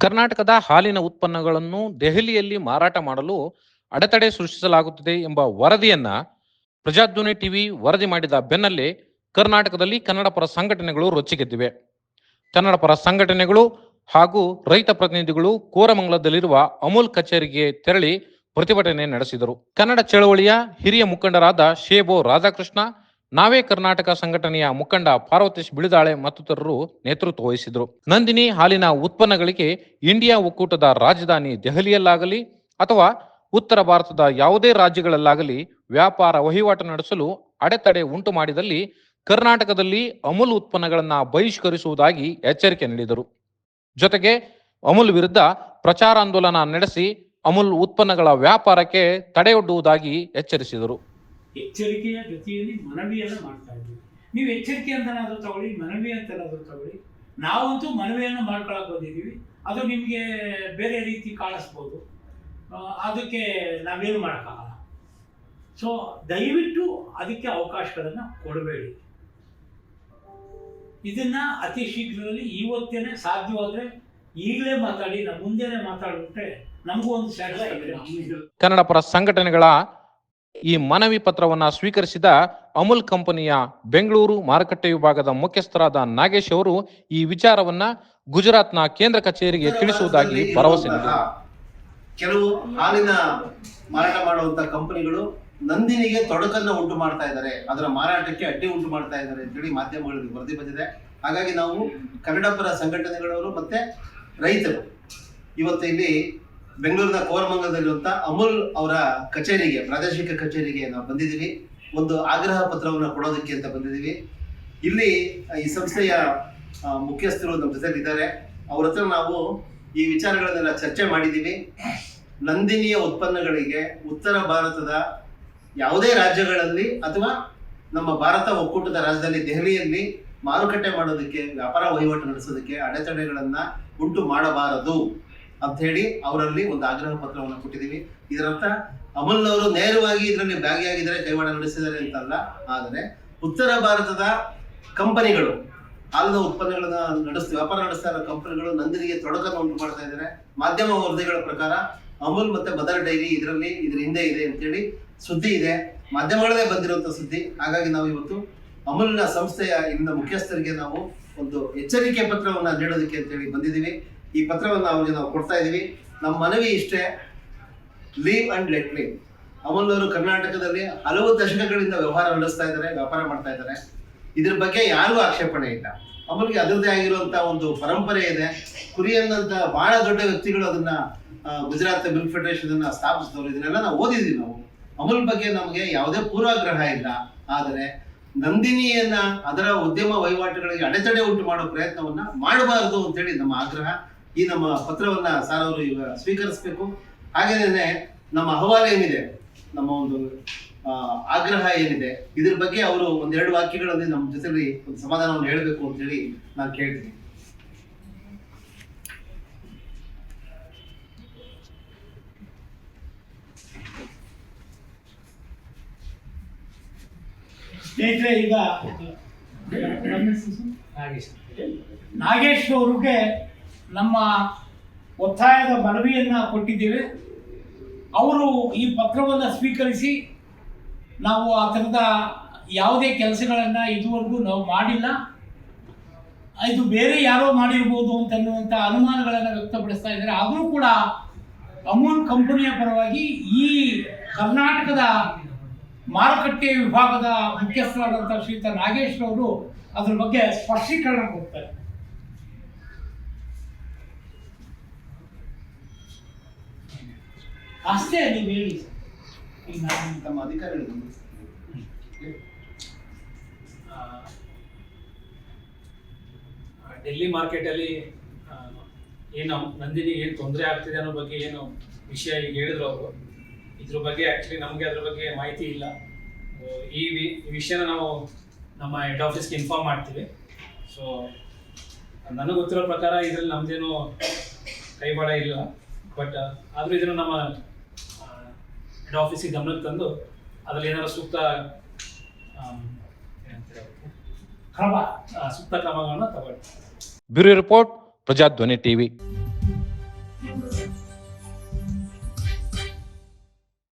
ಕರ್ನಾಟಕದ ಹಾಲಿನ ಉತ್ಪನ್ನಗಳನ್ನು ದೆಹಲಿಯಲ್ಲಿ ಮಾರಾಟ ಮಾಡಲು ಅಡೆತಡೆ ಸೃಷ್ಟಿಸಲಾಗುತ್ತಿದೆ ಎಂಬ ವರದಿಯನ್ನ ಪ್ರಜಾಧ್ವನಿ ಟಿವಿ ವರದಿ ಮಾಡಿದ ಬೆನ್ನಲ್ಲೇ ಕರ್ನಾಟಕದಲ್ಲಿ ಕನ್ನಡಪರ ಸಂಘಟನೆಗಳು ರೊಚ್ಚಿಗೆದ್ದಿವೆ. ಕನ್ನಡಪರ ಸಂಘಟನೆಗಳು ಹಾಗೂ ರೈತ ಪ್ರತಿನಿಧಿಗಳು ಕೋರಮಂಗಲದಲ್ಲಿರುವ ಅಮೂಲ್ ಕಚೇರಿಗೆ ತೆರಳಿ ಪ್ರತಿಭಟನೆ ನಡೆಸಿದರು. ಕನ್ನಡ ಚಳವಳಿಯ ಹಿರಿಯ ಮುಖಂಡರಾದ ಶೇಬೋ ರಾಧಾಕೃಷ್ಣ, ನಾವೇ ಕರ್ನಾಟಕ ಸಂಘಟನೆಯ ಮುಖಂಡ ಪಾರ್ವತೇಶ್ ಬಿಳಿದಾಳೆ ಮತ್ತಿತರರು ನೇತೃತ್ವ ವಹಿಸಿದರು. ನಂದಿನಿ ಹಾಲಿನ ಉತ್ಪನ್ನಗಳಿಗೆ ಇಂಡಿಯಾ ಒಕ್ಕೂಟದ ರಾಜಧಾನಿ ದೆಹಲಿಯಲ್ಲಾಗಲಿ ಅಥವಾ ಉತ್ತರ ಭಾರತದ ಯಾವುದೇ ರಾಜ್ಯಗಳಲ್ಲಾಗಲಿ ವ್ಯಾಪಾರ ವಹಿವಾಟು ನಡೆಸಲು ಅಡೆತಡೆ ಉಂಟು ಮಾಡಿದಲ್ಲಿ ಕರ್ನಾಟಕದಲ್ಲಿ ಅಮೂಲ್ ಉತ್ಪನ್ನಗಳನ್ನು ಬಹಿಷ್ಕರಿಸುವುದಾಗಿ ಎಚ್ಚರಿಕೆ ನೀಡಿದರು. ಜೊತೆಗೆ ಅಮೂಲ್ ವಿರುದ್ಧ ಪ್ರಚಾರಾಂದೋಲನ ನಡೆಸಿ ಅಮೂಲ್ ಉತ್ಪನ್ನಗಳ ವ್ಯಾಪಾರಕ್ಕೆ ತಡೆಯೊಡ್ಡುವುದಾಗಿ ಎಚ್ಚರಿಸಿದರು. ಎಚ್ಚರಿಕೆಯ ಜೊತೆಯಲ್ಲಿ ಮನವಿಯನ್ನು ಮಾಡ್ತಾ ಇದ್ದೀವಿ. ನೀವು ಎಚ್ಚರಿಕೆ ಅಂತನಾದರೂ ತಗೊಳ್ಳಿ, ಮನವಿ ಅಂತನಾದರೂ ತಗೊಳ್ಳಿ. ನಾವಂತೂ ಮನವಿಯನ್ನು ಮಾಡ್ಕೊಳಕ್ಕೆ ಬಂದಿದ್ದೀವಿ. ಅದು ನಿಮಗೆ ಬೇರೆ ರೀತಿ ಕಾಣಿಸ್ಬೋದು, ಅದಕ್ಕೆ ನಾವೇನು ಮಾಡೋಕ್ಕಾಗಲ್ಲ. ಸೊ ದಯವಿಟ್ಟು ಅದಕ್ಕೆ ಅವಕಾಶಗಳನ್ನು ಕೊಡಬೇಡಿ. ಇದನ್ನು ಅತಿ ಶೀಘ್ರದಲ್ಲಿ ಇವತ್ತೇನೆ ಸಾಧ್ಯವಾದರೆ ಈಗಲೇ ಮಾತಾಡಿ, ನಮ್ಮ ಮುಂದೆನೇ ಮಾತಾಡ್ಬಿಟ್ರೆ ನಮಗೂ ಒಂದು ಸರಳ ಇದೆ. ಕನ್ನಡಪರ ಸಂಘಟನೆಗಳ ಈ ಮನವಿ ಪತ್ರವನ್ನು ಸ್ವೀಕರಿಸಿದ ಅಮೂಲ್ ಕಂಪನಿಯ ಬೆಂಗಳೂರು ಮಾರುಕಟ್ಟೆ ವಿಭಾಗದ ಮುಖ್ಯಸ್ಥರಾದ ನಾಗೇಶ್ ಅವರು ಈ ವಿಚಾರವನ್ನ ಗುಜರಾತ್ನ ಕೇಂದ್ರ ಕಚೇರಿಗೆ ತಿಳಿಸುವುದಾಗಿ ಭರವಸೆ ನೀಡಿದರು. ಕೆಲವು ಹಾಲಿನ ಮಾರಾಟ ಮಾಡುವಂತ ಕಂಪನಿಗಳು ನಂದಿನಿಗೆ ತೊಡಕನ್ನ ಉಂಟು ಮಾಡ್ತಾ ಇದ್ದಾರೆ, ಅದರ ಮಾರಾಟಕ್ಕೆ ಅಡ್ಡಿ ಉಂಟು ಮಾಡ್ತಾ ಇದ್ದಾರೆ ಅಂತೇಳಿ ಮಾಧ್ಯಮಗಳಲ್ಲಿ ವರದಿ ಬಂದಿದೆ. ಹಾಗಾಗಿ ನಾವು ಕನ್ನಡಪರ ಸಂಘಟನೆಗಳವರು ಮತ್ತೆ ರೈತರು ಇವತ್ತು ಇಲ್ಲಿ ಬೆಂಗಳೂರಿನ ಕೋರಮಂಗಲದಲ್ಲಿರುವಂಥ ಅಮೂಲ್ ಅವರ ಕಚೇರಿಗೆ, ಪ್ರಾದೇಶಿಕ ಕಚೇರಿಗೆ ನಾವು ಬಂದಿದ್ದೀವಿ. ಒಂದು ಆಗ್ರಹ ಪತ್ರವನ್ನು ಕೊಡೋದಕ್ಕೆ ಅಂತ ಬಂದಿದ್ದೀವಿ. ಇಲ್ಲಿ ಈ ಸಂಸ್ಥೆಯ ಮುಖ್ಯಸ್ಥರು ನಮ್ಮ ಜೊತೆಲಿ ಇದ್ದಾರೆ. ಅವ್ರ ಹತ್ರ ನಾವು ಈ ವಿಚಾರಗಳನ್ನೆಲ್ಲ ಚರ್ಚೆ ಮಾಡಿದ್ದೀವಿ. ನಂದಿನಿಯ ಉತ್ಪನ್ನಗಳಿಗೆ ಉತ್ತರ ಭಾರತದ ಯಾವುದೇ ರಾಜ್ಯಗಳಲ್ಲಿ ಅಥವಾ ನಮ್ಮ ಭಾರತ ಒಕ್ಕೂಟದ ರಾಜ್ಯದಲ್ಲಿ ದೆಹಲಿಯಲ್ಲಿ ಮಾರುಕಟ್ಟೆ ಮಾಡೋದಕ್ಕೆ, ವ್ಯಾಪಾರ ವಹಿವಾಟು ನಡೆಸೋದಕ್ಕೆ ಅಡೆತಡೆಗಳನ್ನು ಉಂಟು ಮಾಡಬಾರದು ಅಂತ ಹೇಳಿ ಅವರಲ್ಲಿ ಒಂದು ಆಗ್ರಹ ಪತ್ರವನ್ನು ಕೊಟ್ಟಿದ್ದೀವಿ. ಇದರರ್ಥ ಅಮೂಲ್ನವರು ನೇರವಾಗಿ ಇದರಲ್ಲಿ ಭಾಗಿಯಾಗಿದ್ದಾರೆ, ಕೈವಾಡ ನಡೆಸಿದ್ದಾರೆ ಅಂತಲ್ಲ. ಆದರೆ ಉತ್ತರ ಭಾರತದ ಕಂಪನಿಗಳು, ಹಾಲಿನ ಉತ್ಪನ್ನಗಳನ್ನ ವ್ಯಾಪಾರ ನಡೆಸ್ತಾ ಇರೋ ಕಂಪನಿಗಳು ನಂದಿನಿಗೆ ತೊಡಕನ್ನು ಉಂಟು ಮಾಡ್ತಾ ಇದ್ದಾರೆ. ಮಾಧ್ಯಮ ವರದಿಗಳ ಪ್ರಕಾರ ಅಮೂಲ್ ಮತ್ತೆ ಮದರ್ ಡೈರಿ ಇದ್ರ ಹಿಂದೆ ಇದೆ ಅಂತೇಳಿ ಸುದ್ದಿ ಇದೆ, ಮಾಧ್ಯಮಗಳಲ್ಲೇ ಬಂದಿರುವಂತ ಸುದ್ದಿ. ಹಾಗಾಗಿ ನಾವು ಇವತ್ತು ಅಮೂಲ್ನ ಸಂಸ್ಥೆಯ ಇಲ್ಲಿನ ಮುಖ್ಯಸ್ಥರಿಗೆ ನಾವು ಒಂದು ಎಚ್ಚರಿಕೆ ಪತ್ರವನ್ನು ನೀಡೋದಕ್ಕೆ ಅಂತೇಳಿ ಬಂದಿದ್ದೀವಿ. ಈ ಪತ್ರವನ್ನು ಅವರಿಗೆ ನಾವು ಕೊಡ್ತಾ ಇದ್ದೀವಿ. ನಮ್ಮ ಮನವಿ ಇಷ್ಟೇ, ಲೀವ್ ಅಂಡ್ ಲೆಟ್ ಲೀವ್. ಅಮೂಲ್ನವರು ಕರ್ನಾಟಕದಲ್ಲಿ ಹಲವು ದಶಕಗಳಿಂದ ವ್ಯವಹಾರ ನಡೆಸ್ತಾ ಇದ್ದಾರೆ, ವ್ಯಾಪಾರ ಮಾಡ್ತಾ ಇದ್ದಾರೆ. ಇದ್ರ ಬಗ್ಗೆ ಯಾರಿಗೂ ಆಕ್ಷೇಪಣೆ ಇಲ್ಲ. ಅಮೂಲ್ಗೆ ಅದರದ್ದೇ ಆಗಿರುವಂತಹ ಒಂದು ಪರಂಪರೆ ಇದೆ. ಕುರಿಯನ್ನಂತ ಬಹಳ ದೊಡ್ಡ ವ್ಯಕ್ತಿಗಳು ಅದನ್ನ ಗುಜರಾತ್ ಮಿಲ್ಕ್ ಫೆಡರೇಷನ್ ಸ್ಥಾಪಿಸಿದವರು. ಇದನ್ನೆಲ್ಲ ನಾವು ಓದಿದ್ದೀವಿ. ನಾವು ಅಮೂಲ್ ಬಗ್ಗೆ ನಮಗೆ ಯಾವುದೇ ಪೂರ್ವಾಗ್ರಹ ಇಲ್ಲ. ಆದರೆ ನಂದಿನಿಯನ್ನ ಅದರ ಉದ್ಯಮ ವಹಿವಾಟುಗಳಿಗೆ ಅಡೆತಡೆ ಉಂಟು ಮಾಡೋ ಪ್ರಯತ್ನವನ್ನ ಮಾಡಬಾರದು ಅಂತೇಳಿ ನಮ್ಮ ಆಗ್ರಹ. ಈ ನಮ್ಮ ಪತ್ರವನ್ನ ಸಾರ್ ಅವರು ಈಗ ಸ್ವೀಕರಿಸಬೇಕು. ಹಾಗೇನೆ ನಮ್ಮ ಅಹವಾಲು ಏನಿದೆ, ನಮ್ಮ ಒಂದು ಆಗ್ರಹ ಏನಿದೆ, ಇದ್ರ ಬಗ್ಗೆ ಅವರು ಒಂದೆರಡು ವಾಕ್ಯಗಳಲ್ಲಿ ನಮ್ಮ ಜೊತೆಲಿ ಒಂದು ಸಮಾಧಾನವನ್ನು ಹೇಳಬೇಕು ಅಂತೇಳಿ ನಾನು ಕೇಳ್ತೀನಿ. ಸ್ನೇಹಿತರೆ, ಈಗ ನಾಗೇಶ್ ಅವರಿಗೆ ನಮ್ಮ ಒತ್ತಾಯದ ಮನವಿಯನ್ನು ಕೊಟ್ಟಿದ್ದೇವೆ. ಅವರು ಈ ಪತ್ರವನ್ನು ಸ್ವೀಕರಿಸಿ, ನಾವು ಆ ಥರದ ಯಾವುದೇ ಕೆಲಸಗಳನ್ನು ಇದುವರೆಗೂ ನಾವು ಮಾಡಿಲ್ಲ, ಇದು ಬೇರೆ ಯಾರೋ ಮಾಡಿರ್ಬೋದು ಅಂತನ್ನುವಂಥ ಅನುಮಾನಗಳನ್ನು ವ್ಯಕ್ತಪಡಿಸ್ತಾ ಇದ್ದಾರೆ. ಆದರೂ ಕೂಡ ಅಮೂಲ್ ಕಂಪನಿಯ ಪರವಾಗಿ ಈ ಕರ್ನಾಟಕದ ಮಾರುಕಟ್ಟೆ ವಿಭಾಗದ ಮುಖ್ಯಸ್ಥರಾದಂಥ ಶ್ರೀಯುತ ನಾಗೇಶ್ ಅವರು ಅದ್ರ ಬಗ್ಗೆ ಸ್ಪಷ್ಟೀಕರಣ ಕೊಡ್ತಾರೆ. ಅಷ್ಟೇ, ನೀವು ಹೇಳಿ. ನಮ್ಮ ಅಧಿಕಾರಿಗಳು ಡೆಲ್ಲಿ ಮಾರ್ಕೆಟಲ್ಲಿ ಏನು ನಂದಿನಿ ಏನು ತೊಂದರೆ ಆಗ್ತಿದೆ ಅನ್ನೋ ಬಗ್ಗೆ ಏನು ವಿಷಯ ಈಗ ಹೇಳಿದ್ರು ಅವರು, ಇದ್ರ ಬಗ್ಗೆ ಆ್ಯಕ್ಚುಲಿ ನಮಗೆ ಅದ್ರ ಬಗ್ಗೆ ಮಾಹಿತಿ ಇಲ್ಲ. ಈ ವಿಷಯನ ನಾವು ನಮ್ಮ ಹೆಡ್ ಆಫೀಸ್ಗೆ ಇನ್ಫಾರ್ಮ್ ಮಾಡ್ತೀವಿ. ಸೊ ನನಗೆ ಗೊತ್ತಿರೋ ಪ್ರಕಾರ ಇದರಲ್ಲಿ ನಮ್ಮದೇನು ಕೈವಾಡ ಇಲ್ಲ. ಬಟ್ ಆದರೂ ಇದನ್ನು ನಮ್ಮ ಹೆಡ್ ಆಫೀಸಿಗೆ ಗಮನಕ್ಕೆ ತಂದು ಅದರಲ್ಲಿ ಏನಾದರೂ ಸೂಕ್ತ ಕ್ರಮಗಳನ್ನು ತಗೊಳ್ಳಿ. Bureau report, Prajadhwani TV.